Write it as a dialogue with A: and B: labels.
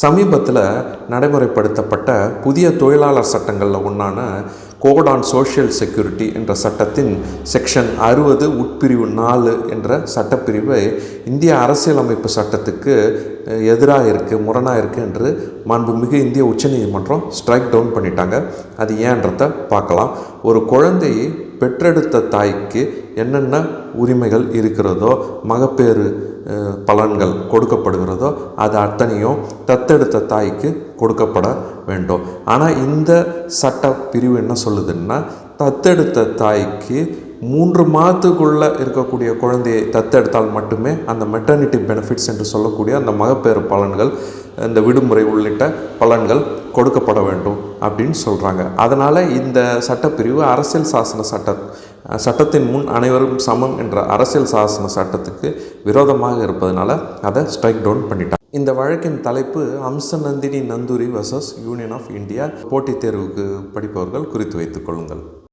A: சமீபத்தில் நடைமுறைப்படுத்தப்பட்ட புதிய தொழிலாளர் சட்டங்களில் ஒன்றான கோட் ஆன் சோஷியல் செக்யூரிட்டி என்ற சட்டத்தின் செக்ஷன் 60 உட்பிரிவு 4 என்ற சட்டப்பிரிவை இந்திய அரசியலமைப்பு சட்டத்துக்கு எதிராக இருக்குது, முரணாக இருக்குது என்று மாண்புமிகு இந்திய உச்சநீதிமன்றம் ஸ்ட்ரைக் டவுன் பண்ணிட்டாங்க. அது ஏன்றதை பார்க்கலாம். ஒரு குழந்தையை பெற்றெடுத்த தாய்க்கு என்னென்ன உரிமைகள் இருக்கிறதோ, மகப்பேறு பலன்கள் கொடுக்கப்படுகிறதோ அது அத்தனையும் தத்தெடுத்த தாய்க்கு கொடுக்கப்பட வேண்டும். ஆனால் இந்த சட்ட பிரிவு என்ன சொல்லுதுன்னா, தத்தெடுத்த தாய்க்கு 3 மாதத்துக்குள்ளே இருக்கக்கூடிய குழந்தையை தத்தெடுத்தால் மட்டுமே அந்த மெட்டர்னிட்டி பெனிஃபிட்ஸ் என்று சொல்லக்கூடிய அந்த மகப்பேறு பலன்கள், இந்த விடுமுறை உள்ளிட்ட பலன்கள் கொடுக்கப்பட வேண்டும் அப்படின்னு சொல்கிறாங்க. அதனால் இந்த சட்டப்பிரிவு அரசியல் சாசன சட்டத்தின் முன் அனைவரும் சமம் என்ற அரசியல் சாசன சட்டத்துக்கு விரோதமாக இருப்பதனால அதை ஸ்ட்ரைக் டவுன் பண்ணிட்டாங்க. இந்த வழக்கின் தலைப்பு Amsanandini Nanduri vs union of India. போட்டித் தேர்வுக்கு படிப்பவர்கள் குறித்து வைத்துக் கொள்ளுங்கள்.